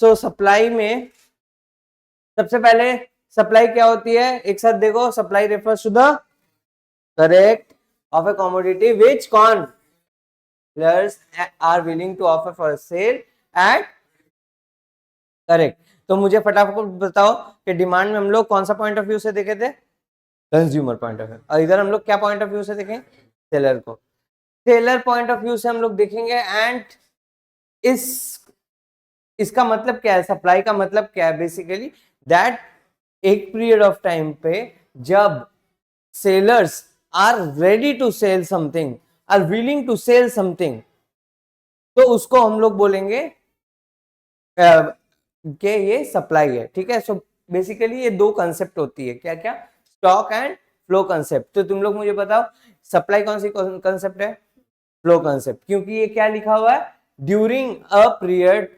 सो supply में सबसे पहले सप्लाई क्या होती है, एक साथ देखो, supply refers to the correct of a commodity which कौन players are willing to offer for sale at correct. तो मुझे फटाफट बताओ कि डिमांड में हम लोग कौन सा पॉइंट ऑफ व्यू से देखे थे, कंज्यूमर पॉइंट ऑफ व्यू, और इधर हम लोग क्या पॉइंट ऑफ व्यू से देखें, सेलर को। सेलर पॉइंट ऑफ व्यू से हम लोग देखेंगे एंड इस इसका मतलब क्या है, सप्लाई का मतलब क्या है, बेसिकली दैट एक पीरियड ऑफ टाइम पे जब sellers are ready to sell something, are willing to sell something, तो उसको हम लोग बोलेंगे कि ये सप्लाई है। ठीक है, सो बेसिकली ये दो कंसेप्ट होती है, क्या क्या, स्टॉक एंड फ्लो कंसेप्ट। तो तुम लोग मुझे बताओ सप्लाई कौन सी कंसेप्ट है, फ्लो कंसेप्ट, क्योंकि ये क्या लिखा हुआ है, during a period,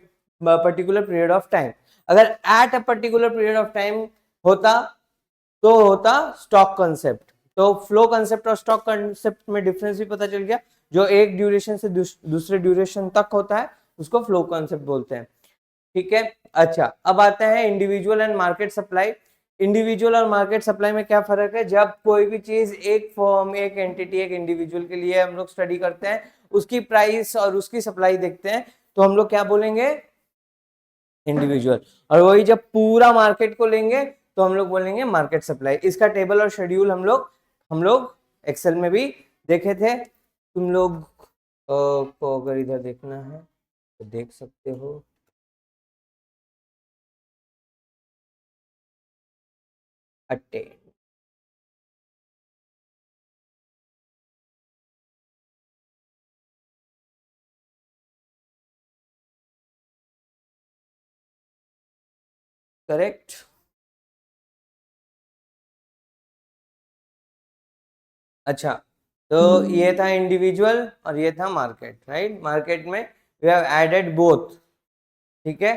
particular period of time. अगर at a particular period of time होता तो होता स्टॉक कंसेप्ट। तो फ्लो कंसेप्ट और स्टॉक कंसेप्ट में डिफरेंस भी पता चल गया, जो एक ड्यूरेशन से दूसरे ड्यूरेशन तक होता है उसको फ्लो कंसेप्ट बोलते हैं। ठीक है, अच्छा अब आते हैं individual and market supply. Individual और मार्केट सप्लाई में क्या फर्क है, जब कोई भी चीज एक फर्म, एक एंटिटी, एक इंडिविजुअल के लिए हम लोग स्टडी करते हैं, उसकी प्राइस और उसकी सप्लाई देखते हैं, तो हम लोग क्या बोलेंगे, इंडिविजुअल। और वही जब पूरा मार्केट को लेंगे तो हम लोग बोलेंगे मार्केट सप्लाई। इसका टेबल और शेड्यूल हम लोग एक्सेल में भी देखे थे। तुम लोग को अगर इधर देखना है तो देख सकते हो। Attain, correct. अच्छा, तो ये था इंडिविजुअल और ये था मार्केट, राइट। मार्केट में वी हैव एडेड बोथ। ठीक है,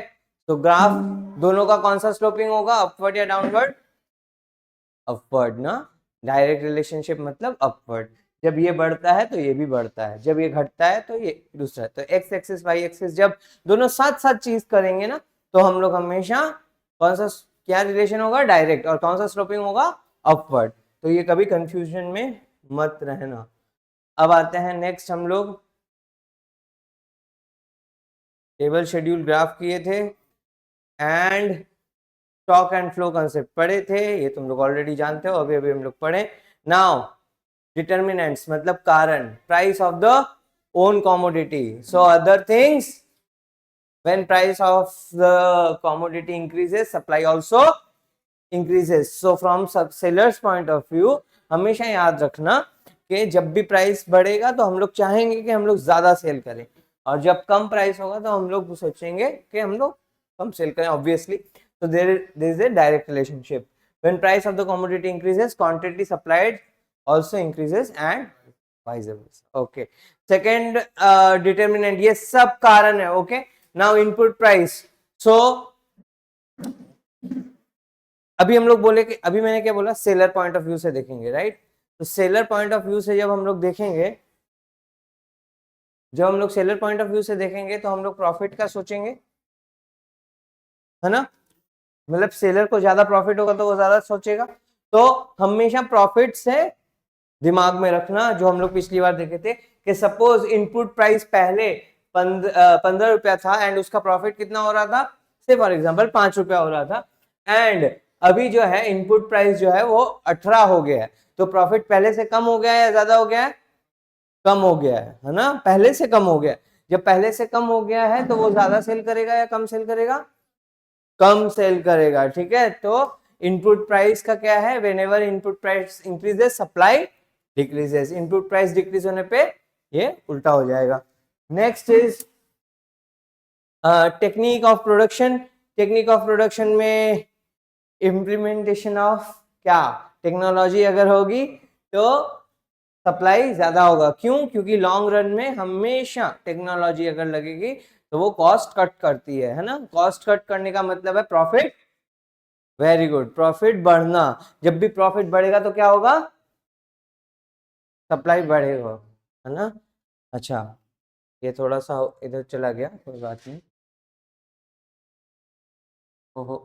तो ग्राफ दोनों का कौन सा स्लोपिंग होगा, अपवर्ड या डाउनवर्ड, अपवर्ड ना। डायरेक्ट रिलेशनशिप मतलब अपवर्ड, जब ये बढ़ता है तो ये भी बढ़ता है, जब ये घटता है तो ये दूसरा। तो एक्स एक्सिस वाई एक्सिस जब दोनों साथ साथ चीज करेंगे ना, तो हम लोग हमेशा कौन सा, क्या रिलेशन होगा, डायरेक्ट, और कौन सा स्लोपिंग होगा, अपवर्ड। तो ये कभी कंफ्यूजन में मत रहना। अब आते हैं नेक्स्ट, हम लोग टेबल शेड्यूल ग्राफ किए थे and stock and flow concept पढ़े थे, ये तुम लोग ऑलरेडी जानते हो, अभी अभी हम लोग पढ़े। नाउ डिटर्मिनेंट्स मतलब कारण, price of the own commodity, so other things, when price of the commodity increases supply also increases। so from sellers point of view हमेशा याद रखना कि जब भी प्राइस बढ़ेगा तो हम लोग चाहेंगे कि हम लोग ज्यादा सेल करें, और जब कम प्राइस होगा तो हम लोग सोचेंगे कि हम लोग कम सेल करें, obviously. so there is a direct relationship, when price of the commodity increases quantity supplied also increases and vice versa। okay, second determinant, ये सब कारण है। okay, now input price। so अभी हम लोग बोले कि, अभी मैंने क्या बोला, सेलर पॉइंट ऑफ व्यू से देखेंगे, राइट। तो सेलर पॉइंट ऑफ व्यू से जब हम लोग देखेंगे, जब हम लोग सेलर पॉइंट ऑफ व्यू से देखेंगे तो हम लोग प्रॉफिट का सोचेंगे, है ना। मतलब सेलर को ज्यादा प्रॉफिट होगा तो वो ज्यादा सोचेगा। तो हमेशा प्रॉफिट से दिमाग में रखना, जो हम लोग पिछली बार देखे थे कि सपोज इनपुट प्राइस पहले 15 रुपया था एंड उसका प्रॉफिट कितना हो रहा था, से फॉर एग्जांपल 5 रुपया हो रहा था, एंड अभी जो है इनपुट प्राइस जो है वो 18 हो गया है, तो प्रॉफिट पहले से कम हो गया है या ज्यादा हो गया है, कम हो गया है ना, पहले से कम हो गया। जब पहले से कम हो गया है तो वो ज्यादा सेल करेगा या कम सेल करेगा, कम सेल करेगा। ठीक है, तो इनपुट प्राइस का क्या है, whenever input price increases supply decreases, input price decrease होने पे ये उल्टा हो जाएगा। Next is technique of production. Technique of production में इम्प्लीमेंटेशन ऑफ क्या, टेक्नोलॉजी अगर होगी तो सप्लाई ज्यादा होगा। क्यों, क्योंकि लॉन्ग रन में हमेशा टेक्नोलॉजी अगर लगेगी तो वो कॉस्ट कट करती है ना। कॉस्ट कट करने का मतलब है प्रॉफिट, वेरी गुड, प्रॉफिट बढ़ना। जब भी प्रॉफिट बढ़ेगा तो क्या होगा, सप्लाई बढ़ेगा, है ना। अच्छा, ये थोड़ा सा इधर चला गया, कोई बात नहीं। ओहो।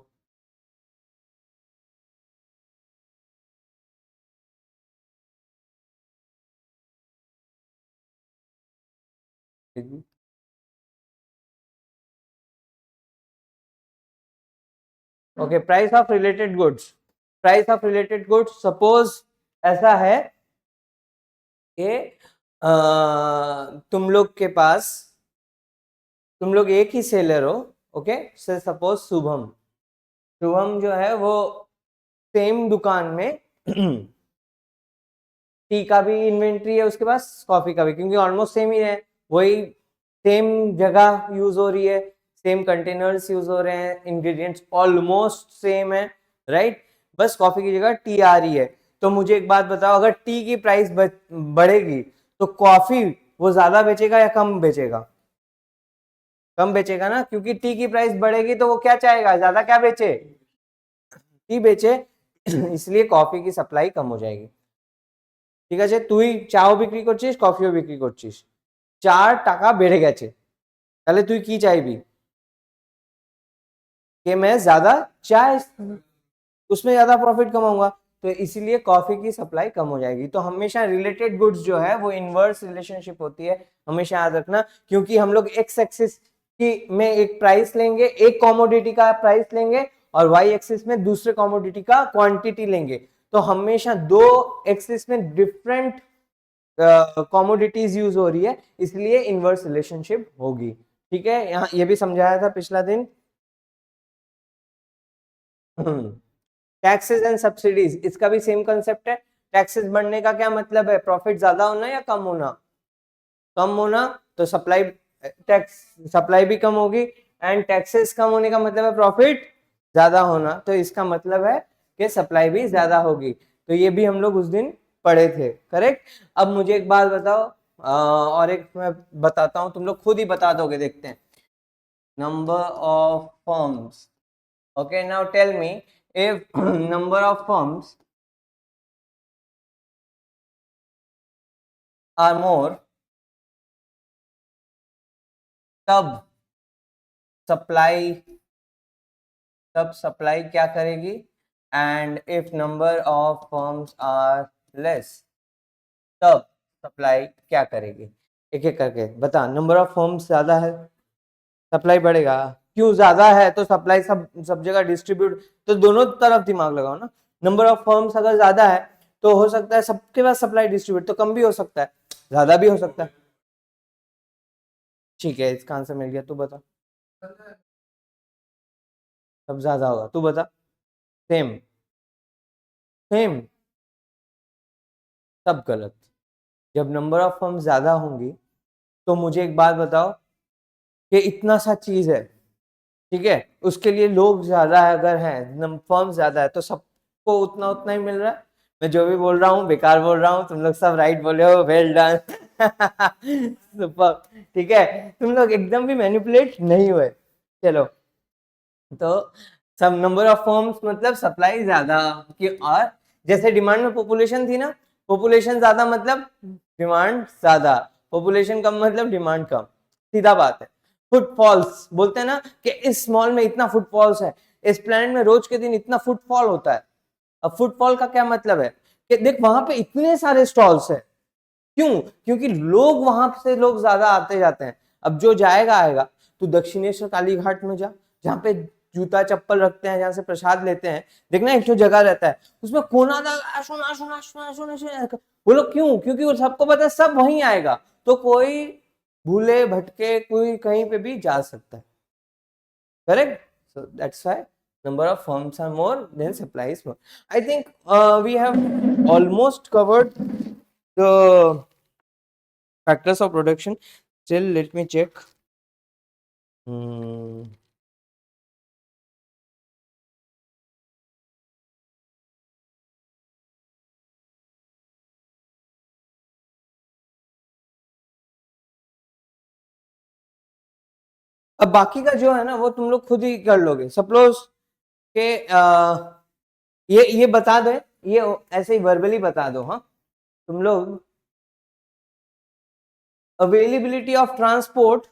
Okay, price of related goods. Price of related goods, suppose ऐसा है कि तुम लोग के पास, तुम लोग एक ही सेलर हो, ओके, से सपोज शुभम। शुभम जो है वो सेम दुकान में टी का भी इन्वेंट्री है उसके पास, कॉफी का भी, क्योंकि ऑलमोस्ट सेम ही है, वही सेम जगह यूज हो रही है, सेम कंटेनर्स यूज हो रहे हैं, इंग्रेडिएंट्स ऑलमोस्ट सेम है, राइट। बस कॉफी की जगह टी आ रही है। तो मुझे एक बात बताओ, अगर टी की प्राइस बढ़ेगी तो कॉफी वो ज्यादा बेचेगा या कम बेचेगा? कम बेचेगा ना, क्योंकि टी की प्राइस बढ़ेगी तो वो क्या चाहेगा, ज्यादा क्या बेचे, टी बेचे। इसलिए कॉफी की सप्लाई कम हो जाएगी। ঠিক আছে, তুই চাও বিক্রি করছিস, কফিও বিক্রি করছিস, 4 টাকা বেড়ে গেছে, তাহলে তুই কি চাইবি? कि मैं ज्यादा चाय, उसमें ज्यादा प्रॉफिट कमाऊंगा। तो इसीलिए कॉफी की सप्लाई कम हो जाएगी। तो हमेशा रिलेटेड गुड्स जो है वो इनवर्स रिलेशनशिप होती है, हमेशा याद रखना। क्योंकि हम लोग एक्स एक्सिस की में एक प्राइस लेंगे, एक कॉमोडिटी का प्राइस लेंगे, और वाई एक्सिस में दूसरे कॉमोडिटी का क्वांटिटी लेंगे। तो हमेशा दो एक्सिस में डिफरेंट कॉमोडिटीज यूज हो रही है, इसलिए इनवर्स रिलेशनशिप होगी। ठीक है, यहाँ ये भी समझाया था पिछला दिन। टैक्सेस एंड सब्सिडीज, इसका भी सेम कंसेप्ट है। टैक्सेस बढ़ने का क्या मतलब है, प्रॉफिट ज्यादा होना या कम होना? कम होना। तो सप्लाई, टैक्स, सप्लाई भी कम होगी, एंड टैक्सेस कम होने का मतलब है प्रॉफिट ज्यादा होना। तो इसका मतलब है कि सप्लाई भी ज्यादा होगी। तो ये भी हम लोग उस दिन पढ़े थे, करेक्ट। अब मुझे एक बात बताओ, और एक मैं बताता हूं, तुम लोग खुद ही बता दोगे, देखते हैं। Number of firms, okay, now tell me, if number of firms are more, तब सप्लाई, तब सप्लाई क्या करेगी? And if number of firms are less, तब सप्लाई क्या करेगी? एक एक करके बता। नंबर ऑफ फर्म्स ज्यादा है, सप्लाई बढ़ेगा। क्यों ज्यादा है? तो सप्लाई सब सब जगह डिस्ट्रीब्यूट, तो दोनों तरफ दिमाग लगाओ ना। नंबर ऑफ फर्म्स अगर ज्यादा है तो हो सकता है सबके पास सप्लाई डिस्ट्रीब्यूट, तो कम भी हो सकता है, ज्यादा भी हो सकता है। ठीक है, इसका आंसर मिल गया, तू बता। सब ज्यादा होगा, तू बता। सेम, सेम, सब गलत। जब नंबर ऑफ फर्म ज्यादा होंगी तो मुझे एक बात बताओ कि इतना सा चीज है, ठीक है, उसके लिए लोग ज्यादा है, अगर हैं फर्म ज्यादा है तो सबको उतना उतना ही मिल रहा है। मैं जो भी बोल रहा हूँ बेकार बोल रहा हूँ, तुम लोग सब राइट बोले हो, वेल डन। सुपर। ठीक है, तुम लोग एकदम भी मैनिपुलेट नहीं हुए। चलो, तो सब नंबर ऑफ फर्म्स मतलब सप्लाई ज्यादा की, और जैसे डिमांड में पॉपुलेशन थी ना, पॉपुलेशन ज्यादा मतलब डिमांड ज्यादा, पॉपुलेशन कम मतलब डिमांड कम, सीधा बात है। फुटफॉल्स बोलते हैं ना कि इस मॉल में इतना फुटफॉल्स है, इस प्लेनेट में रोज के दिन इतना फुटफॉल होता है। अब फुटफॉल का क्या मतलब है कि देख वहां पे इतने सारे स्टॉल्स है, क्यों? क्योंकि लोग वहां से लोग ज्यादा आते जाते हैं। अब जो जाएगा आएगा। तो दक्षिणेश्वर काली घाट में जा, जहाँ पे जूता चप्पल रखते हैं, जहाँ से प्रसाद लेते हैं, देखना एक जो जगह रहता है उसमें कोना था, सुना सुना सुना सुना सुना, बोलो क्यों? क्योंकि वो सबको पता है सब वहीं आएगा, तो कोई भूले भटके कोई कहीं पे भी जा सकता है, correct. So that's why number of firms are more than supply is more. I think we have almost covered the factors of production. Still, let me check. Hmm. अब बाकी का जो है ना वो तुम लोग खुद ही कर लोगे। सपोज के ये बता दो, ये ऐसे ही वर्बली बता दो, हाँ। तुम लोग availability of transport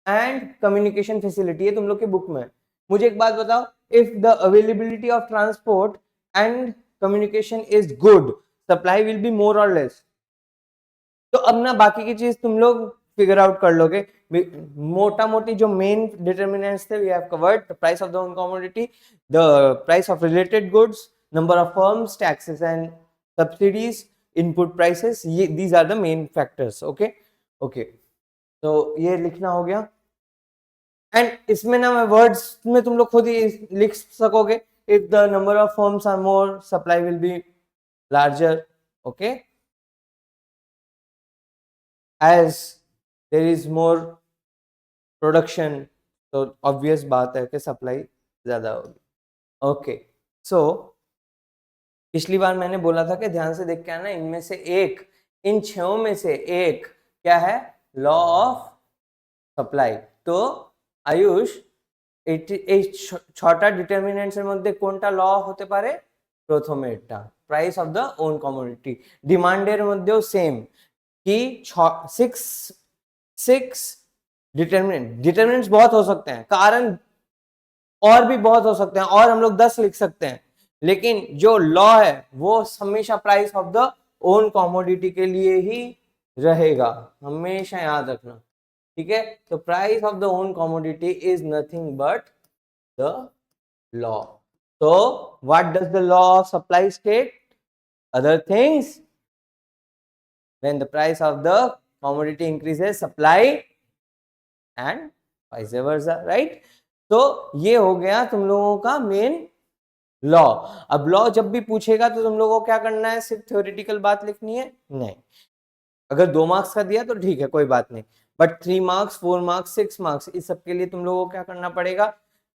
and communication facility है तुम लोग के बुक में, मुझे एक बात बताओ, if the availability of transport and communication is good, supply will be more और लेस। तो अब ना बाकी की चीज तुम लोग फिगर आउट कर लोगे। मोटा मोटी जो मेन डिटर्मिनेंट्स थे we have covered, the price of the own commodity, the price of related goods, number of firms, taxes and subsidies, input prices, ये these are the main factors. Okay okay, तो ये लिखना हो गया। And इसमें ना मैं वर्ड्स में तुम लोग खुद ही लिख सकोगे, if the number of firms are more, supply will be larger. Okay, as there is more production, तो ऑब्वियस बात है कि सप्लाई ज्यादा होगी। ओके, सो पिछली बार मैंने बोला था कि ध्यान से देख के आना, इनमें से एक, इन छह में से एक क्या है, लॉ ऑफ सप्लाई। तो आयुष এই ছটা ডিটারমিনেন্টসের মধ্যে কোনটা ল হতে পারে, প্রথম এটা price of the own commodity. ডিমান্ডের মধ্যেও সেম, कि सिक्स सिक्स डिटर्मिनेंट्स बहुत हो सकते हैं, कारण और भी बहुत हो सकते हैं, और हम लोग 10 लिख सकते हैं, लेकिन जो लॉ है वो हमेशा price of the own commodity के लिए ही रहेगा, हमेशा याद रखना। ठीक है, तो price of the own commodity is nothing but the law. तो what does the law of supply state, other things when the price of the commodity increases, supply and vice versa, right? तो ये हो गया तुम लोगों का main law. अब law जब भी पूछेगा तो तुम लोगों को क्या करना है, सिर्फ थ्योरेटिकल बात लिखनी है? नहीं, अगर 2 मार्क्स का दिया तो ठीक है, कोई बात नहीं, बट 3 मार्क्स, 4 मार्क्स, 6 मार्क्स, इस सब के लिए तुम लोगों को क्या करना पड़ेगा,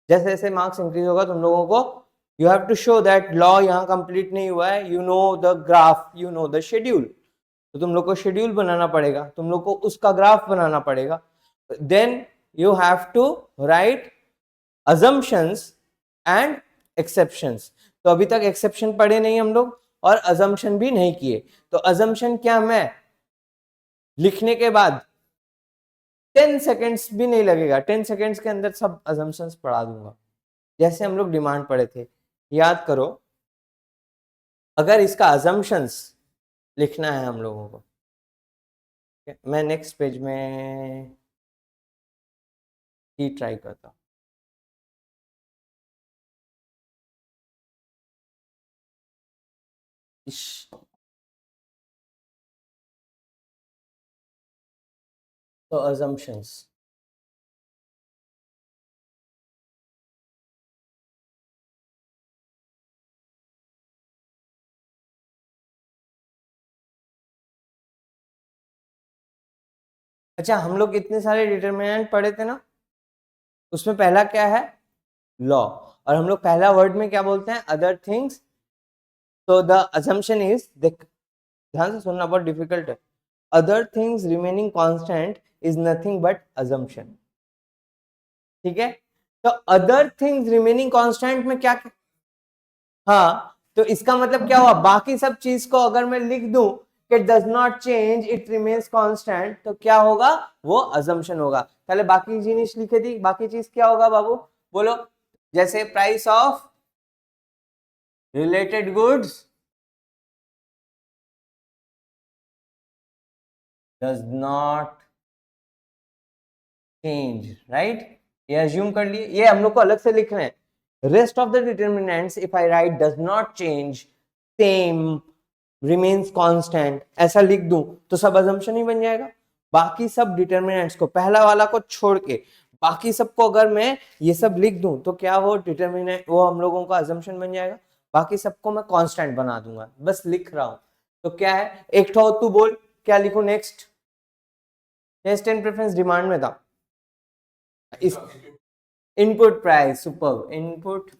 जैसे जैसे मार्क्स इंक्रीज होगा तुम लोगों को you have to show that law यहाँ कंप्लीट नहीं हुआ है, you know the graph, you know the schedule. तो तुम लोग को शेड्यूल बनाना पड़ेगा, तुम लोग को उसका ग्राफ बनाना पड़ेगा। Then you have to write assumptions and exceptions. तो अभी तक एक्सेप्शन पढ़े नहीं हम लोग, और अजम्पशन भी नहीं किए। तो अजम्पशन क्या, मैं लिखने के बाद 10 सेकेंड्स भी नहीं लगेगा, 10 सेकेंड्स के अंदर सब अजम्पशंस पढ़ा दूंगा, जैसे हम लोग डिमांड पढ़े थे। याद करो, अगर इसका अजम्पशंस लिखना है हम लोगों को, मैं नेक्स्ट पेज में ही ट्राई करता हूँ। तो assumptions, अच्छा हम लोग इतने सारे डिटरमिनेंट पढ़े थे ना, उसमें पहला क्या है, लॉ, और हम लोग पहला वर्ड में क्या बोलते हैं, अदर थिंग्स। तो द assumption इज, देख ध्यान से सुनना, बहुत डिफिकल्ट है, other things remaining constant is nothing but assumption। ठीक है, तो अदर थिंग्स रिमेनिंग कांस्टेंट में क्या, हाँ, तो इसका मतलब क्या हुआ, बाकी सब चीज को अगर मैं लिख दूं कि does not change, it remains constant, तो क्या होगा, वो अजम्पशन होगा। पहले बाकी चीज लिखे थी, बाकी चीज क्या होगा बाबू, बोलो। जैसे price of related goods does not change, right, ये अज्यूम कर लिए, ये हम लोग को अलग से लिख रहे हैं। Rest of the determinants if I right does not change, same, remains constant, ऐसा लिख दूं तो सब अजम्पशन ही बन जाएगा। बाकी सब डिटर्मिनेंट्स को, पहला वाला को छोड़ के बाकी सबको अगर मैं ये सब लिख दूं तो क्या वो डिटर्मिनेंट, वो हम लोगों का अजम्पशन बन जाएगा। बाकी सबको मैं कांस्टेंट बना दूंगा, बस लिख रहा हूं। तो क्या है, एक तो तू बोल क्या लिखूं next, test and preference demand में था, इस input price, super, input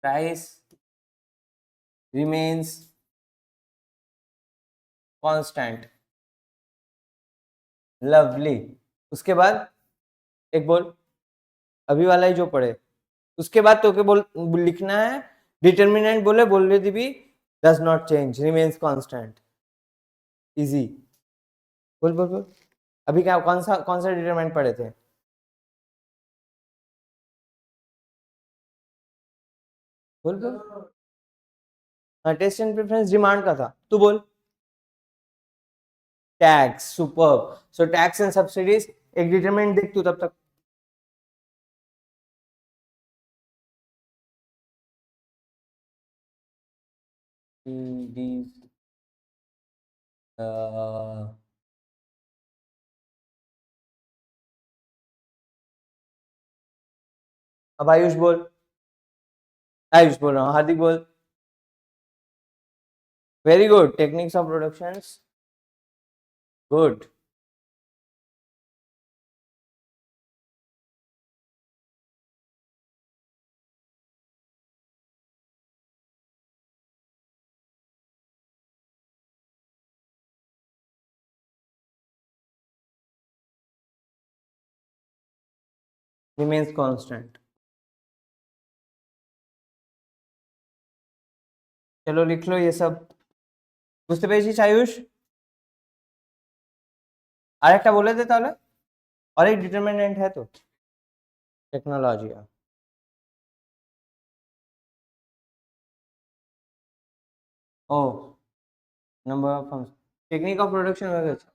price remains constant, lovely. उसके बाद एक बोल, अभी वाला ही जो पढ़े, उसके बाद तो के बोल लिखना है, डिटर्मिनेंट बोले बोल रही थी भी, does not change, remains constant, easy, बोल बोल बोल। अभी क्या, कौन सा डिटर्मिनेंट पढ़े थे, बोल बोल। हाँ, टेस्ट एंड प्रेफरेंस डिमांड का था, तू बोल। Tax, super. So tax and subsidies, एक डिटरमिनेंट देख तू तब तक। अब आयुष बोल। आयुष बोल रहा हूँ, हार्दिक बोल। Very good, techniques of production, good. Remains constant. चलो लिख लो ये सब। বুঝতে পেরেছিস আয়ুষ? আরেকটা বলে দে তাহলে। और एक डिटरमिनेंट है तो technology. Oh, number of technique of production वगैरह।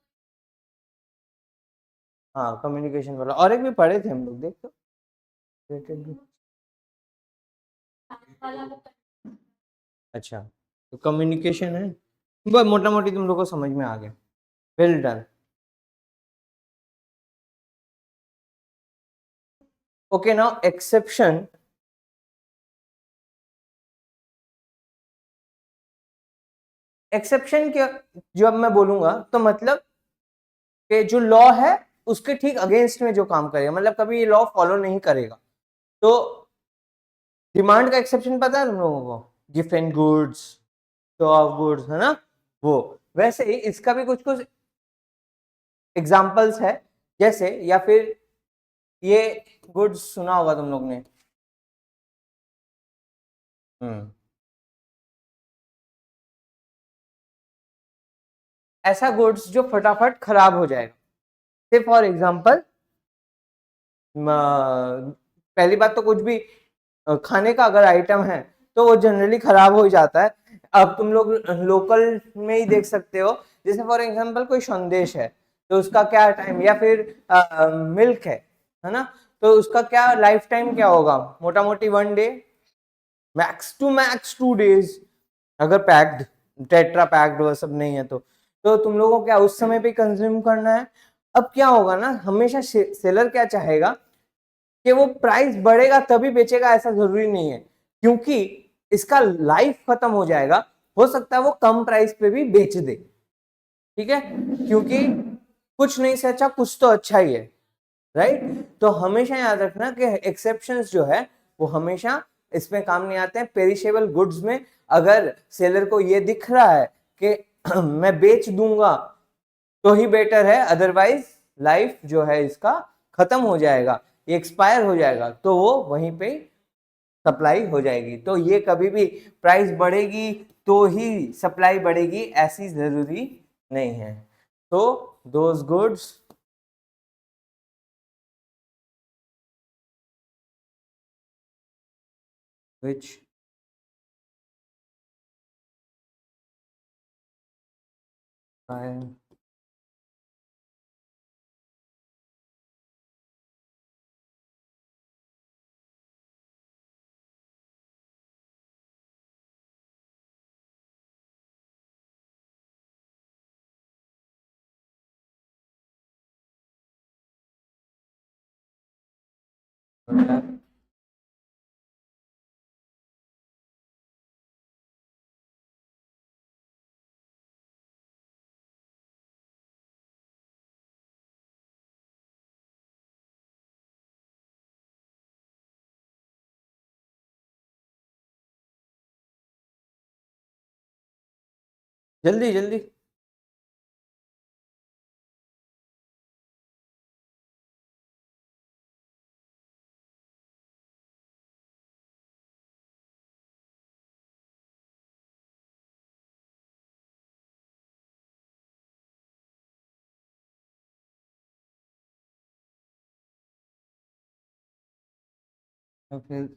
हाँ, कम्युनिकेशन वाला और एक भी पढ़े थे हम लोग, देख तो। अच्छा, तो कम्युनिकेशन है, बस मोटा मोटी तुम लोग को समझ में आ गया। Well done. Okay, now exception. Exception के जब मैं बोलूंगा तो मतलब कि जो लॉ है उसके ठीक अगेंस्ट में जो काम करेगा, मतलब कभी ये लॉ फॉलो नहीं करेगा। तो डिमांड का एक्सेप्शन पता है तुम लोगों को? Gift and goods, show off goods, है ना? वो वैसे ही इसका भी कुछ कुछ एग्जांपल्स है, जैसे या फिर ये गुड्स सुना होगा तुम लोग ने। हम्म, ऐसा गुड्स जो फटाफट खराब हो जाएगा। से फॉर एग्जांपल, पहली बात तो कुछ भी खाने का अगर आइटम है तो वो जनरली खराब हो जाता है। अब तुम लोग लोकल में ही देख सकते हो, जैसे फॉर एग्जांपल कोई संदेश है तो उसका क्या टाइम, या फिर मिल्क है ना? तो उसका क्या लाइफ टाइम क्या होगा, मोटा मोटी 1 day, max to max 2 days, अगर पैक्ड, टेट्रा पैक्ड वो सब नहीं है तो तुम लोगों को क्या उस समय पे कंज्यूम करना है। अब क्या होगा ना, हमेशा सेलर क्या चाहेगा कि वो प्राइस बढ़ेगा तभी बेचेगा, ऐसा जरूरी नहीं है, क्योंकि इसका लाइफ खत्म हो जाएगा। हो सकता है वो कम प्राइस पे भी बेच दे, ठीक है, क्योंकि कुछ नहीं से अच्छा कुछ तो अच्छा ही है, राइट? तो हमेशा याद रखना कि एक्सेप्शंस जो है वो हमेशा इसमें काम नहीं आते हैं। पेरिशेबल गुड्स में अगर सेलर को ये दिख रहा है कि मैं बेच दूंगा तो ही बेटर है, अदरवाइज लाइफ जो है इसका खत्म हो जाएगा, ये एक्सपायर हो जाएगा, तो वो वहीं पे सप्लाई हो जाएगी। तो ये कभी भी प्राइस बढ़ेगी तो ही सप्लाई बढ़ेगी ऐसी जरूरी नहीं है। तो दोज गुड्स which I जल्दी जल्दी। तो फिर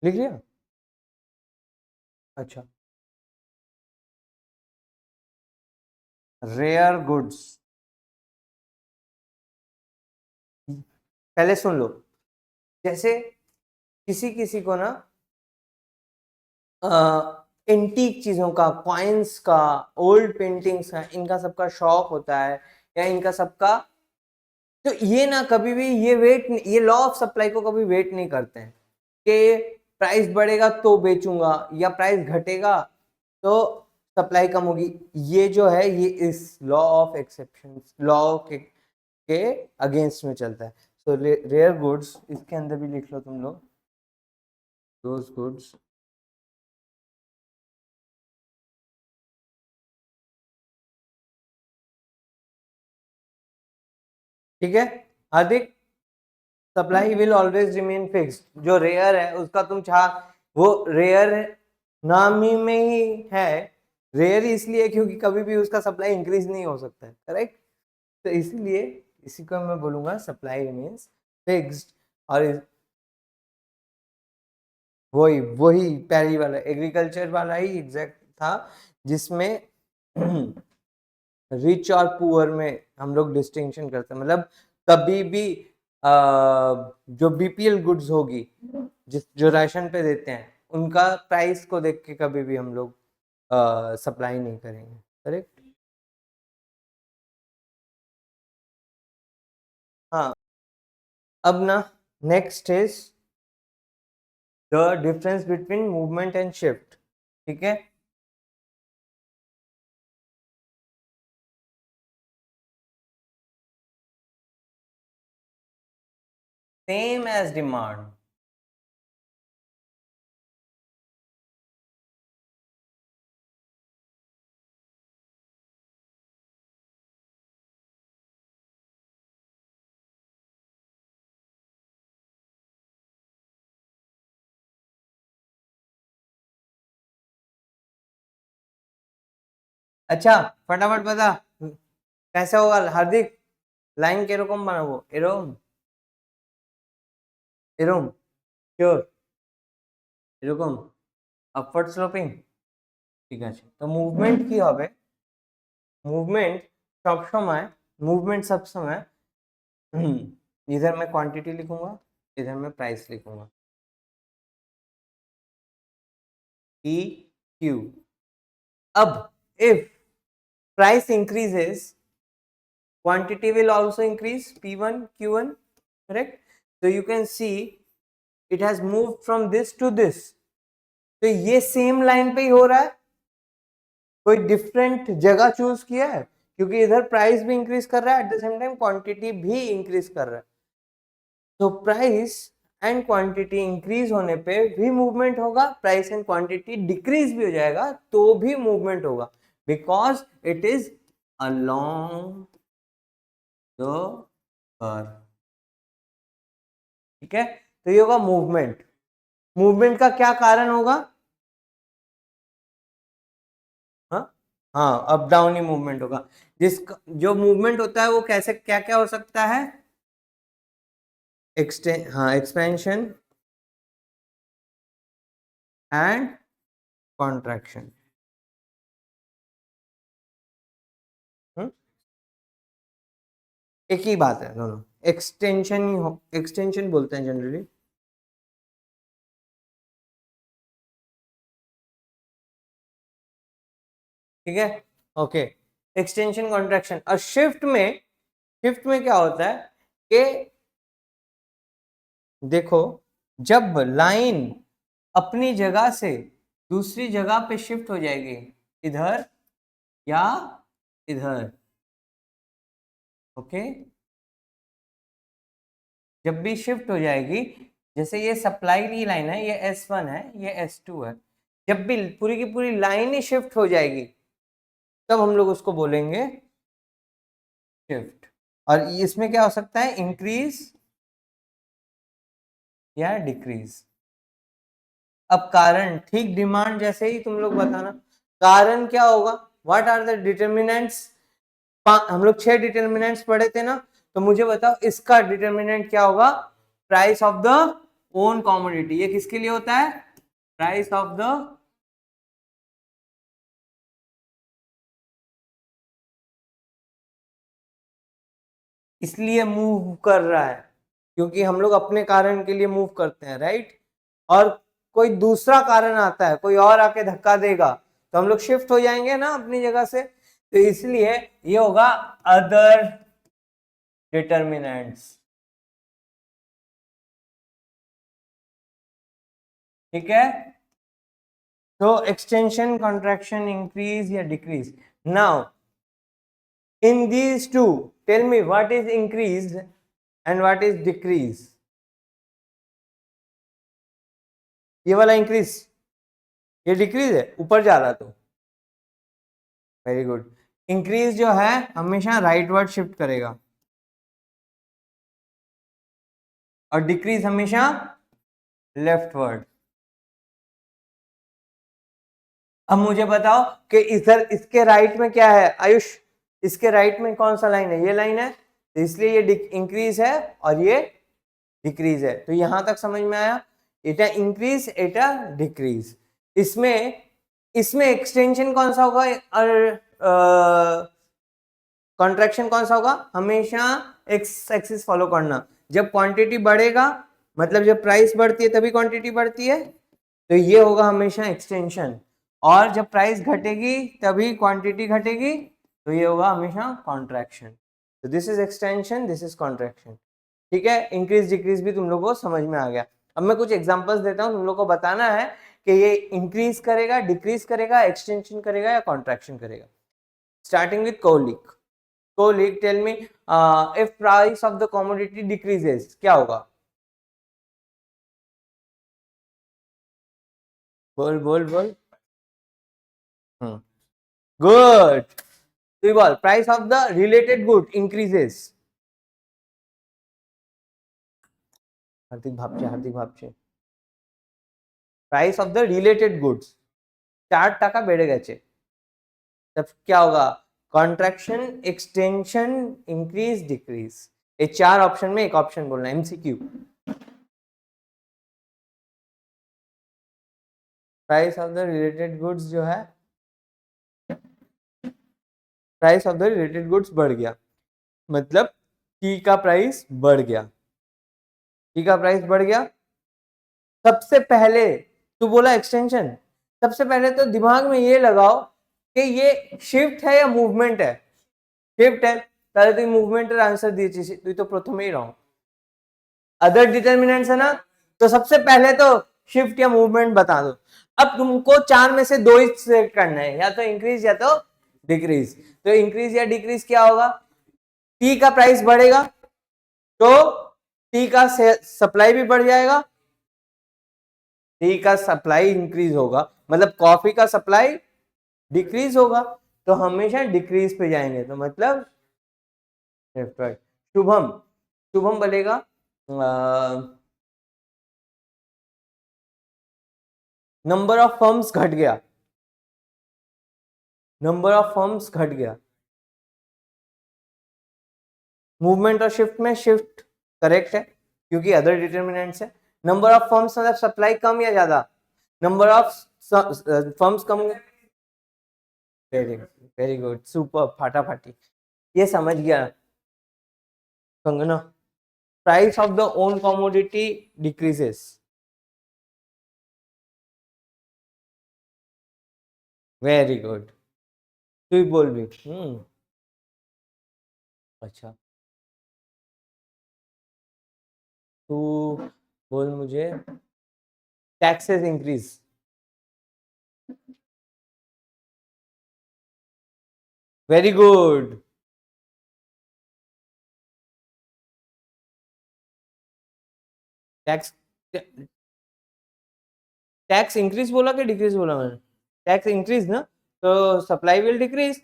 लिख लिया? अच्छा, रेयर गुड्स, पहले सुन लो। जैसे किसी किसी को ना एंटीक चीजों का, कॉइन्स का, ओल्ड पेंटिंग्स का, इनका सबका शौक होता है, या इनका सबका, तो ये ना कभी भी ये वेट, ये लॉ ऑफ सप्लाई को कभी वेट नहीं करते हैं कि प्राइस बढ़ेगा तो बेचूंगा या प्राइस घटेगा तो सप्लाई कम होगी। ये जो है ये इस लॉ ऑफ एक्सेप्शन, लॉ के अगेंस्ट में चलता है। सो रेयर गुड्स, इसके अंदर भी लिख लो तुम लोग, दोज गुड्स ठीक है। Hardik, supply will always remain fixed. जो रेयर है उसका तुम चाह, वो रेयर नाम ही में ही है, रेयर इसलिए क्योंकि कभी भी उसका सप्लाई इंक्रीज नहीं हो सकता है, करेक्ट। तो इसलिए इसी को मैं बोलूंगा सप्लाई रिमेन्स फिक्स्ड। और वही वही पहली वाला एग्रीकल्चर वाला ही एग्जैक्ट था, जिसमें रिच और पुअर में हम लोग डिस्टिंक्शन करते हैं। मतलब कभी भी जो बीपीएल गुड्स होगी, जिस जो राशन पे देते हैं, उनका प्राइस को देख के कभी भी हम लोग सप्लाई नहीं करेंगे, करेक्ट। हाँ, अब ना next is the difference between movement and shift, ठीक है। सेम एज डिमांड, अच्छा फटाफट बता कैसे होगा हार्दिक। लाइन কিরকম বানাবো, এরকম এরকম শিওর, এরকম আপওয়ার্ড স্লোপিং, ঠিক আছে। তো মুভমেন্ট কি হবে, মুভমেंट सब समय, मूवमेंट सब समय इधर मैं क्वांटिटी लिखूंगा, इधर मैं प्राइस लिखूंगा, पी क्यू। अब if price increases, quantity will also increase, p1 q1, correct। so you can see it has moved from this to this। तो ये सेम लाइन पे ही हो रहा है, कोई डिफरेंट जगह चूज किया है, क्योंकि इधर प्राइस भी इंक्रीज कर रहा है, at the same time quantity भी इंक्रीज कर रहा है। तो प्राइस एंड क्वांटिटी इंक्रीज होने पे भी मूवमेंट होगा, प्राइस एंड क्वांटिटी डिक्रीज भी हो जाएगा तो भी मूवमेंट होगा, because it is along the curve, ठीक है। तो ये होगा मूवमेंट। मूवमेंट का क्या कारण होगा, हाँ हाँ, अप डाउन ही मूवमेंट होगा। जिसका जो मूवमेंट होता है वो कैसे, क्या क्या हो सकता है, हाँ एक्सपेंशन एंड कॉन्ट्रैक्शन। एक ही बात है दोनों, एक्सटेंशन ही हो, एक्सटेंशन बोलते हैं जनरली। ठीक है, ओके। Extension contraction. और शिफ्ट में क्या होता है कि देखो, जब लाइन अपनी जगह से दूसरी जगह पे शिफ्ट हो जाएगी, इधर या इधर, ओके, जब भी शिफ्ट हो जाएगी, जैसे ये सप्लाई की लाइन है, ये S1 है, ये S2 है, जब भी पूरी की पूरी लाइन ही शिफ्ट हो जाएगी तब हम लोग उसको बोलेंगे शिफ्ट। और इसमें क्या हो सकता है, इंक्रीज या डिक्रीज। अब कारण, ठीक डिमांड जैसे ही तुम लोग बताना कारण क्या होगा, व्हाट आर द डिटर्मिनेंट्स। हम लोग 6 डिटर्मिनेंट्स पढ़े थे ना, तो मुझे बताओ इसका डिटर्मिनेंट क्या होगा, price of the own commodity. ये किसके लिए होता है, प्राइस ऑफ द इसलिए मूव कर रहा है क्योंकि हम लोग अपने कारण के लिए मूव करते हैं, राइट। और कोई दूसरा कारण आता है, कोई और आके धक्का देगा तो हम लोग शिफ्ट हो जाएंगे ना अपनी जगह से, तो इसलिए ये होगा अदर डिटर्मिनेंट्स। ठीक है, तो एक्सटेंशन, कॉन्ट्रैक्शन, इंक्रीज या decrease. Now in these to tell me what is increase and what is decrease. ये वाला इंक्रीज, ये डिक्रीज है, ऊपर जा रहा तो वेरी गुड। इंक्रीज जो है हमेशा राइटवर्ड शिफ्ट करेगा और डिक्रीज हमेशा लेफ्टवर्ड। अब मुझे बताओ कि इधर इसके राइट में क्या है आयुष, इसके राइट में कौन सा लाइन है, ये लाइन है, तो इसलिए ये इंक्रीज है और ये डिक्रीज है। तो यहां तक समझ में आया, एटा इंक्रीज एटा डिक्रीज। इसमें इसमें एक्सटेंशन कौन सा होगा और कॉन्ट्रैक्शन कौन सा होगा, हमेशा एक्स एक्सिस फॉलो करना। जब क्वांटिटी बढ़ेगा मतलब जब प्राइस बढ़ती है तभी क्वांटिटी बढ़ती है, तो ये होगा हमेशा एक्सटेंशन। और जब प्राइस घटेगी तभी क्वांटिटी घटेगी, तो ये होगा हमेशा कॉन्ट्रैक्शन। तो this is extension, this is contraction. ठीक है, इंक्रीज डिक्रीज भी तुम लोगों को समझ में आ गया। अब मैं कुछ एग्जांपल्स देता हूं, तुम लोग को बताना है कि ये इंक्रीज करेगा, डिक्रीज करेगा, एक्सटेंशन करेगा या कॉन्ट्रैक्शन करेगा। Starting with Kolik. Kolik, tell me if price of the commodity decreases, क्या होगा, बोल बोल बोल। गुड, तो बोल price of the related good increases. Hardik Bhapche, Hardik Bhapche. Price of the related goods 4 টাকা বেড়ে গেছে, तब क्या होगा, कॉन्ट्रैक्शन, एक्सटेंशन, इंक्रीज, डिक्रीज। ये 4 ऑप्शन में एक ऑप्शन बोलना, MCQ. Price of the related goods जो है, price of the related goods बढ़ गया मतलब टी का प्राइस बढ़ गया, टी का प्राइस बढ़ गया। सबसे पहले तू बोला एक्सटेंशन, सबसे पहले तो दिमाग में ये लगाओ कि ये शिफ्ट है या मूवमेंट है। शिफ्ट है, তাহলে তুই মুভমেন্টের आंसर দিয়েছিস, তুই তো প্রথমেই রং। अदर डिटर्मिनेंट्स है ना, तो सबसे पहले तो शिफ्ट या मूवमेंट बता दो। अब तुमको 4 में से 2 ही सिलेक्ट करना है, या तो इंक्रीज या तो डिक्रीज। तो इंक्रीज या डिक्रीज क्या होगा, टी का प्राइस बढ़ेगा तो टी का सप्लाई भी बढ़ जाएगा, टी का सप्लाई इंक्रीज होगा मतलब कॉफी का सप्लाई डिक्रीज होगा, तो हमेशा डिक्रीज पे जाएंगे, तो मतलब शुभम, शुभम बोलेगा नंबर ऑफ फर्म्स घट गया, नंबर ऑफ फर्म्स घट गया। मूवमेंट और शिफ्ट में शिफ्ट करेक्ट है क्योंकि अदर डिटर्मिनेंट्स है। नंबर ऑफ फर्म्स मतलब सप्लाई कम या ज्यादा, नंबर ऑफ फर्म्स कम। वेरी वेरी गुड, सुपर, फाटाफाटी, ये समझ गया Kangana. Price of the own commodity decreases, very good, तू ही बोल भी। अच्छा, तू बोल मुझे, taxes increase, very good. Tax, tax increase बोला कि डिक्रीज बोला मैंने, टैक्स इंक्रीज ना, तो supply will decrease,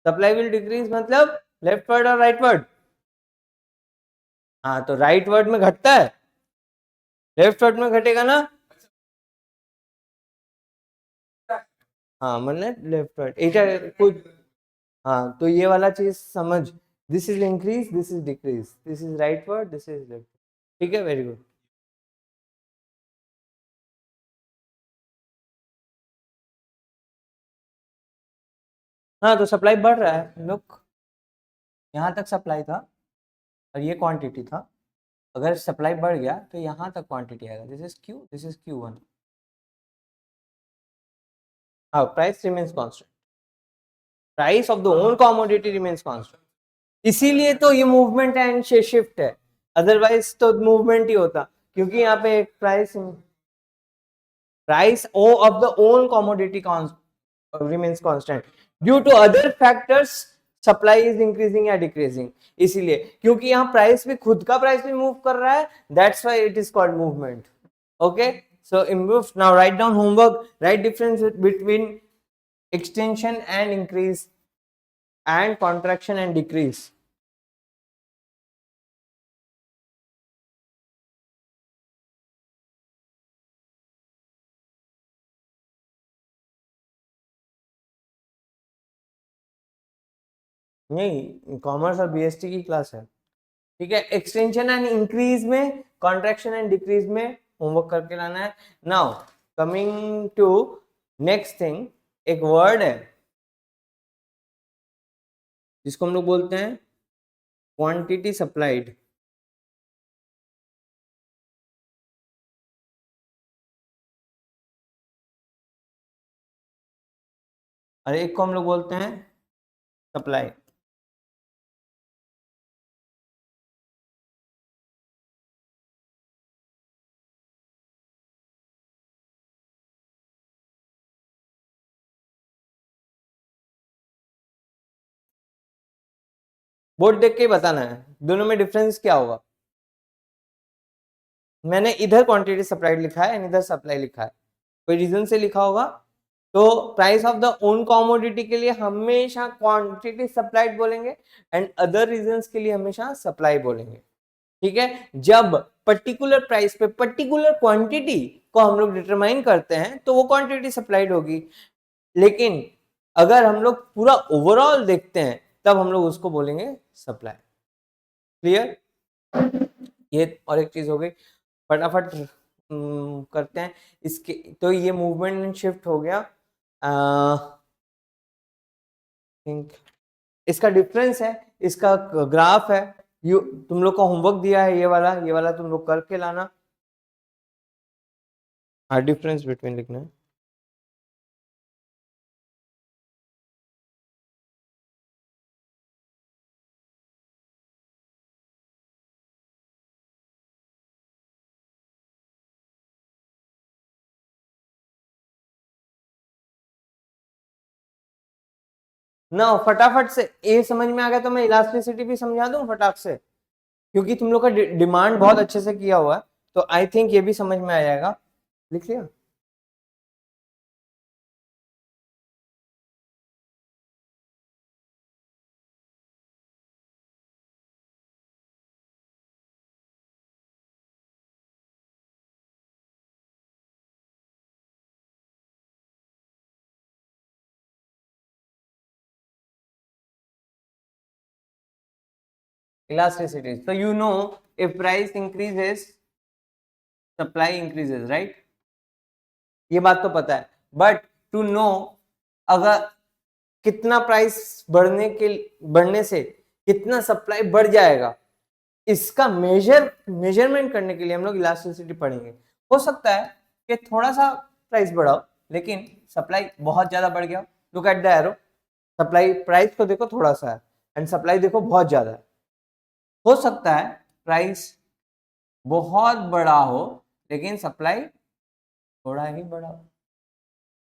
supply will decrease मतलब लेफ्ट वर्ड और राइट वर्ड। हाँ, तो राइट वर्ड में घटता है, लेफ्ट वर्ड में घटेगा ना। हाँ मतलब लेफ्ट वर्ड, এটা कुछ। हाँ, तो ये वाला चीज समझ this is increase, this is decrease, this is right word, this is left. ठीक है, वेरी गुड। हाँ, तो सप्लाई बढ़ रहा है, लुक यहाँ तक सप्लाई था और ये क्वांटिटी था। अगर सप्लाई बढ़ गया तो यहाँ तक क्वांटिटी आएगा, this is Q, this is Q1। हाँ, price remains constant, price of the own commodity remains constant. इसीलिए तो ये मूवमेंट एंड शिफ्ट है, अदरवाइज तो मूवमेंट ही होता, क्योंकि यहाँ पे एक price of the own commodity remains constant due to other factors, supply is increasing या decreasing। इसीलिए क्योंकि यहाँ प्राइस भी खुद का प्राइस भी मूव कर रहा है, that's why it is called movement। okay, so improve, now write down homework, write difference between extension and increase and contraction and decrease। नहीं, कॉमर्स और बीएसटी की क्लास है। ठीक है, एक्सटेंशन एंड इंक्रीज में, कॉन्ट्रैक्शन एंड डिक्रीज में homework करके लाना है। Now coming to next thing, एक वर्ड है जिसको हम लोग बोलते हैं क्वांटिटी सप्लाइड। और एक को हम लोग बोलते हैं सप्लाई। बोर्ड देख के ही बताना है दोनों में डिफरेंस क्या होगा। मैंने इधर क्वांटिटी सप्लाइड लिखा है एंड इधर सप्लाई लिखा है, कोई रीजन से लिखा होगा। तो price of the own commodity के लिए हमेशा क्वांटिटी सप्लाइड बोलेंगे एंड अदर रीजंस के लिए हमेशा सप्लाई बोलेंगे। ठीक है, जब पर्टिकुलर प्राइस पे पर्टिकुलर क्वांटिटी को हम लोग डिटरमाइन करते हैं तो वो क्वांटिटी सप्लाइड होगी, लेकिन अगर हम लोग पूरा ओवरऑल देखते हैं तब हम लोग उसको बोलेंगे सप्लाई। क्लियर? ये और एक चीज हो गई, फटाफट करते हैं इसके। तो ये मूवमेंट एंड शिफ्ट हो गया। थिंक इसका डिफरेंस है, इसका ग्राफ है। यू तुम लोग को होमवर्क दिया है, ये वाला तुम लोग करके लाना। हाँ, डिफरेंस बिटवीन लिखना है। ना फटाफट से ये समझ में आ गया तो मैं इलास्टिसिटी भी समझा दूं फटाक से, क्योंकि तुम लोग का डिमांड बहुत अच्छे से किया हुआ है, तो आई थिंक ये भी समझ में आ जाएगा। लिख लिया? Elasticity, so you know if price increases supply increases, right? ये बात तो पता है, बट टू नो अगर कितना प्राइस बढ़ने से कितना सप्लाई बढ़ जाएगा, इसका मेजरमेंट करने के लिए हम लोग इलास्टिसिटी पढ़ेंगे। हो सकता है कि थोड़ा सा प्राइस बढ़ाओ लेकिन सप्लाई बहुत ज्यादा बढ़ गया। Look at the arrow, supply price को देखो थोड़ा सा है एंड सप्लाई देखो बहुत ज्यादा है। हो सकता है प्राइस बहुत बड़ा हो लेकिन सप्लाई थोड़ा ही बड़ा हो,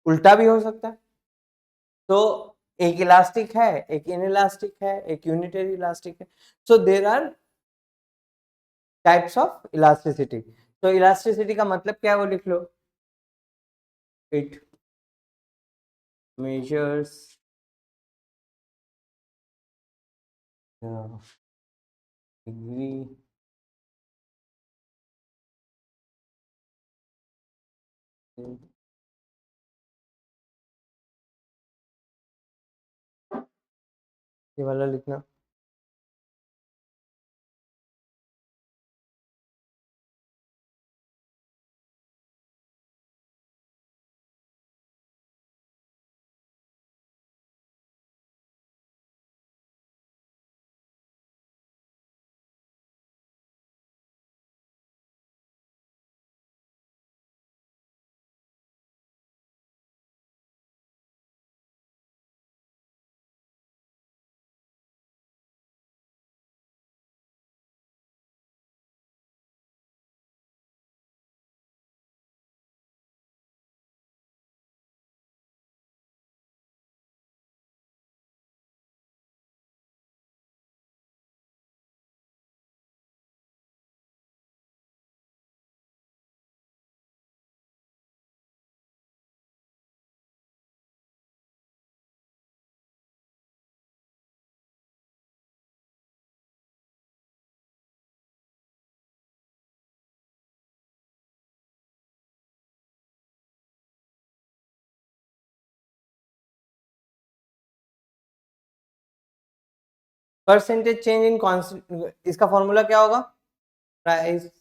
उल्टा भी हो सकता है। तो एक इलास्टिक है, एक इनइलास्टिक है, एक यूनिटरी इलास्टिक है। So there are types of elasticity. तो इलास्टिसिटी का मतलब क्या है वो लिख लो। इट मेजर्स डिग्री ये वाला लिखना, परसेंटेज चेंज इन कॉन्स्टेंट, इसका फॉर्मूला क्या होगा? Price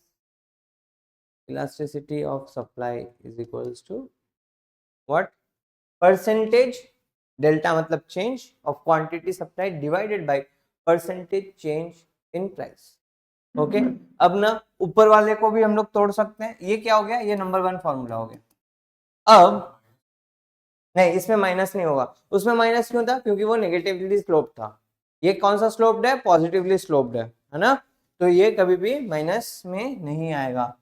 elasticity of supply is equals to what? Percentage, delta मतलब change of quantity supplied divided by percentage change in price. Okay, अब ना ऊपर वाले को भी हम लोग तोड़ सकते हैं। ये क्या हो गया? ये नंबर 1 फॉर्मूला हो गया। अब नहीं, इसमें माइनस नहीं होगा। उसमें माइनस क्यों था? क्योंकि वो नेगेटिवली स्लोप था। ये कौन सा स्लोप्ड है? पॉजिटिवली स्लोप्ड है ना? तो ये कभी भी माइनस में नहीं आएगा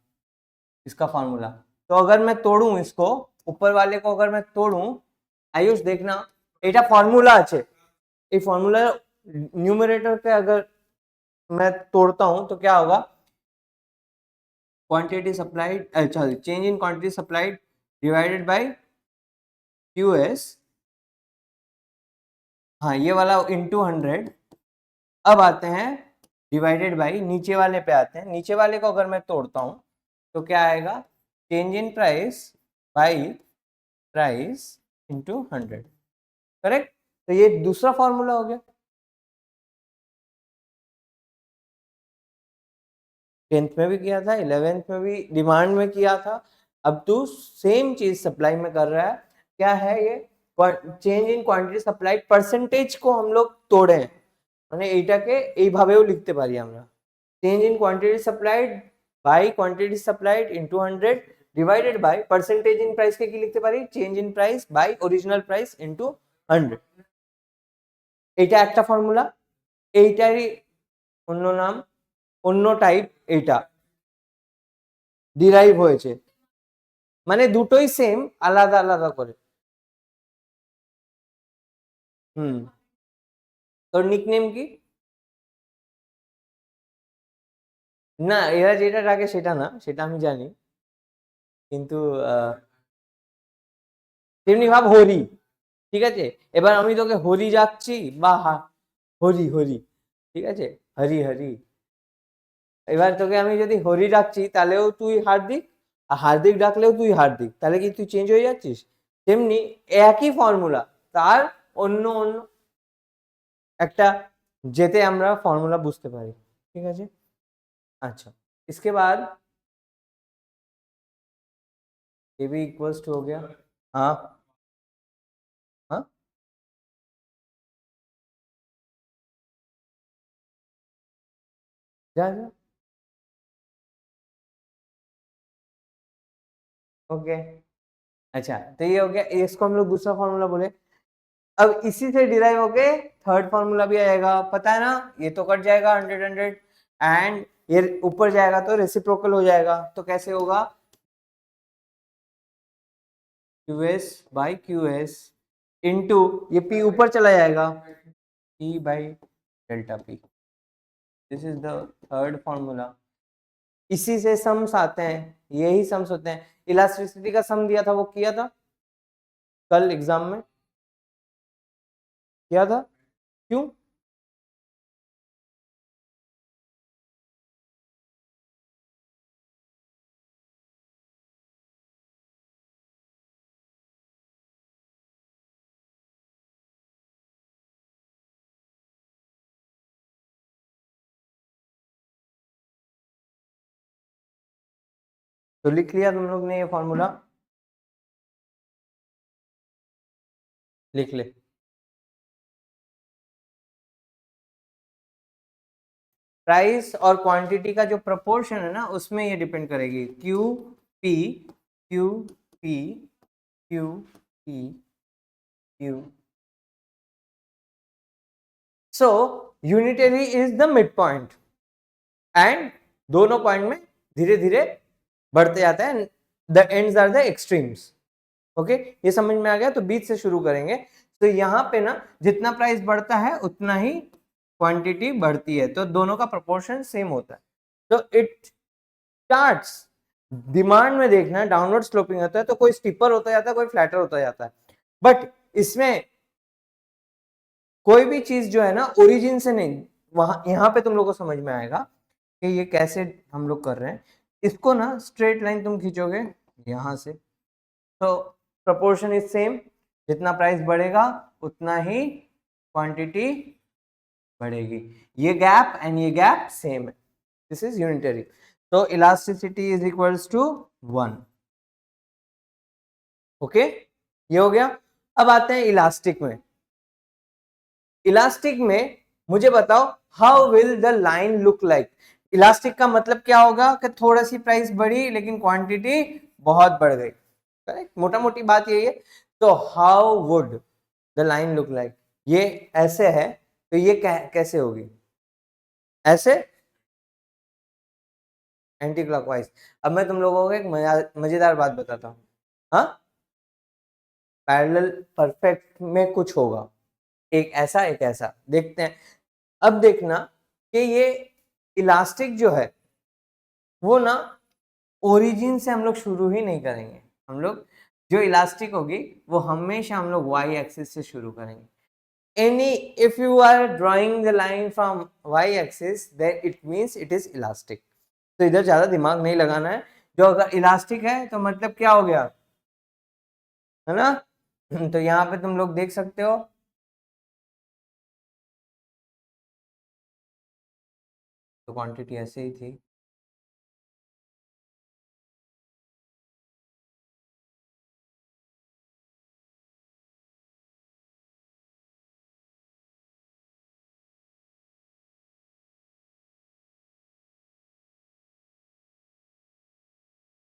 इसका फॉर्मूला। तो अगर मैं तोड़ूं इसको, ऊपर वाले को अगर मैं तोड़ूं, आयुष देखना, এটা फॉर्मूला আছে, ये फॉर्मूला न्यूमरेटर पे अगर मैं तोड़ता हूं तो क्या होगा? क्वांटिटी सप्लाइड, अच्छा, change in quantity supplied divided bye QS, हाँ ये वाला इंटू 100। अब आते हैं डिवाइडेड बाई, नीचे वाले पे आते हैं। नीचे वाले को अगर मैं तोड़ता हूं तो क्या आएगा? Change in price by price into 100। Correct? तो ये दूसरा फॉर्मूला हो गया। 10th में भी किया था, 11th में भी डिमांड में किया था। अब तू सेम चीज सप्लाई में कर रहा है। क्या है ये? Change in quantity supplied, percentage को हम लोग तोड़े हैं, মানে এইটাকে এইভাবেও লিখতে পারি আমরা। Change in quantity supplied by quantity supplied into 100 divided by percentage in price কে কি লিখতে পারি? Change in price by original price into 100। এটা একটা ফর্মুলা, এইটারই অন্য নাম, অন্য টাইপ এইটা ডিরাইভ হয়েছে, মানে দুটোই সেম, আলাদা আলাদা করে। তোর নিকনেম কি? না, এরা যেটা ডাকে সেটা না, সেটা আমি জানি, কিন্তু তেমনি ভাব হরি, ঠিক আছে? এবার আমি তোকে হরি ডাকছি বা হরি হরি, ঠিক আছে, হরি হরি। এবার তোকে আমি যদি হরি ডাকছি তাহলেও তুই হার্দিক, আর হার্দিক ডাকলেও তুই হার্দিক, তাহলে কি তুই চেঞ্জ হয়ে যাচ্ছিস? তেমনি একই ফর্মুলা, তার অন্য অন্য একটা যেতে আমরা ফর্মুলা বুঝতে পারি, ঠিক আছে? अच्छा, इसके बाद ये भी इक्वल्स टू हो गया। हाँ हाँ, जा जा, ओके। अच्छा, तो ये हो गया, इसको हम लोग दूसरा फॉर्मूला बोले। अब इसी से डिराइव होके थर्ड फॉर्मूला भी आएगा, पता है ना? ये तो कट जाएगा 100 एंड ये ऊपर जाएगा तो रेसिप्रोकल हो जाएगा। तो कैसे होगा? QS बाई QS इंटू, ये P ऊपर चला जाएगा, P by delta P। This is the third formula. इसी से सम्स आते हैं, यही सम्स होते हैं। इलास्टिसिटी का सम दिया था, वो किया था कल एग्जाम में, किया था? क्यों? तो लिख लिया तुम लोग ने ये फॉर्मूला? लिख ले। प्राइस और क्वांटिटी का जो प्रपोर्शन है ना, उसमें ये डिपेंड करेगी। Q P Q P Q P Q. So unitary is the mid point and दोनों पॉइंट में धीरे धीरे बढ़ते जाता है। The ends are the extremes. Okay, ये समझ में आ गया? तो बीच से शुरू करेंगे। तो यहाँ पे ना जितना प्राइस बढ़ता है उतना ही क्वांटिटी बढ़ती है, तो दोनों का प्रोपोर्शन सेम होता है। तो इट स्टार्ट्स, डिमांड में देखना डाउनवर्ड स्लोपिंग होता है, तो कोई स्टीपर होता जाता है, कोई फ्लैटर होता जाता है। बट इसमें कोई भी चीज जो है ना ओरिजिन से नहीं, वहां यहाँ पे तुम लोग को समझ में आएगा कि ये कैसे हम लोग कर रहे हैं। इसको ना स्ट्रेट लाइन तुम खींचोगे यहां से, तो प्रपोर्शन इज सेम, जितना प्राइस बढ़ेगा उतना ही क्वांटिटी बढ़ेगी, ये गैप एंड ये गैप सेम है, दिस इज यूनिटरी, तो elasticity is equals to 1। Okay, ये हो गया। अब आते हैं इलास्टिक में। इलास्टिक में मुझे बताओ how will the line look like. Elastic का मतलब क्या होगा कि थोड़ा सी प्राइस बढ़ी लेकिन क्वांटिटी बहुत बढ़ गई, करेक्ट, मोटा मोटी बात यही है। तो how would the line look like, ये ऐसे है तो ये कैसे होगी, ऐसे, एंटी क्लॉकवाइज। अब मैं तुम लोगों को एक मजेदार बात बताता हूँ, हाँ, पैरेलल परफेक्ट में कुछ होगा, एक ऐसा एक ऐसा, देखते हैं। अब देखना कि ये इलास्टिक जो है वो ना ओरिजिन से हम लोग शुरू ही नहीं करेंगे, हम लोग जो इलास्टिक होगी वो हमेशा हम लोग वाई एक्सिस से शुरू करेंगे। Any if you are drawing the line from Y axis then it means it is elastic. तो इधर ज्यादा दिमाग नहीं लगाना है, जो अगर इलास्टिक है तो मतलब क्या हो गया, है ना। तो यहाँ पे तुम लोग देख सकते हो, तो क्वांटिटी ऐसे ही थी,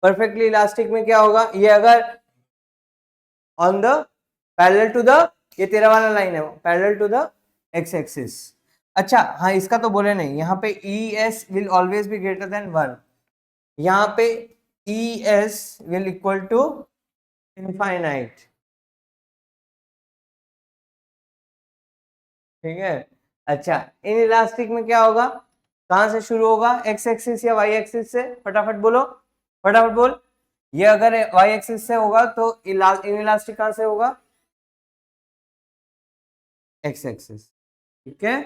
परफेक्टली इलास्टिक में क्या होगा, ये अगर on the parallel to the, ये तेरा वाला लाइन है parallel to the X axis. अच्छा हाँ, इसका तो बोले नहीं, यहाँ पे E S will always be greater than 1, यहाँ पे E S will equal to infinite, ठीक है। अच्छा, इन इलास्टिक में क्या होगा, कहां से शुरू होगा, एक्स एक्सिस या वाई एक्सिस से, फटाफट बोलो, फटाफट बोल। ये अगर वाई एक्सिस से होगा तो इन इलास्टिक कहां से होगा, एक्स एक्सिस, ठीक है,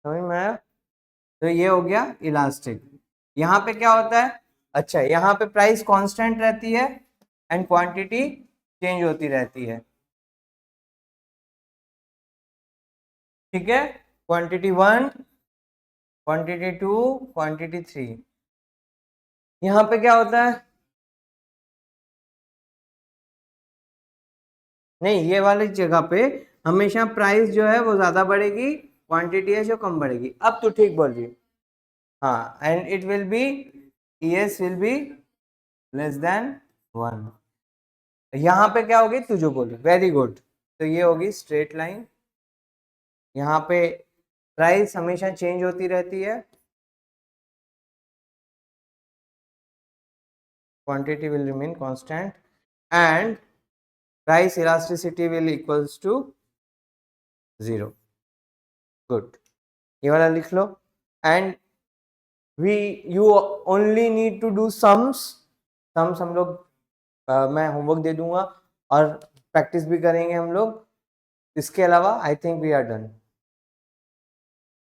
समझ में आया। तो ये हो गया इलास्टिक। यहाँ पे क्या होता है, अच्छा यहाँ पे प्राइस कांस्टेंट रहती है एंड क्वांटिटी चेंज होती रहती है, ठीक है, क्वांटिटी 1, क्वांटिटी 2, क्वांटिटी 3। यहाँ पे क्या होता है, नहीं ये वाली जगह पे हमेशा प्राइस जो है वो ज्यादा बढ़ेगी, क्वांटिटी है जो कम बढ़ेगी। अब तो ठीक बोल रही, हाँ, and it will be, ES will be less than 1। यहाँ पे क्या होगी, तू जो बोली, वेरी गुड, तो ये होगी स्ट्रेट लाइन, यहाँ पे प्राइस हमेशा चेंज होती रहती है, quantity will remain constant and price elasticity will equals to 0। Good, ये वाला लिख लो। And we you only need to do sums, sums हम लोग मैं होमवर्क दे दूंगा और प्रैक्टिस भी करेंगे हम लोग, इसके अलावा I think we are done.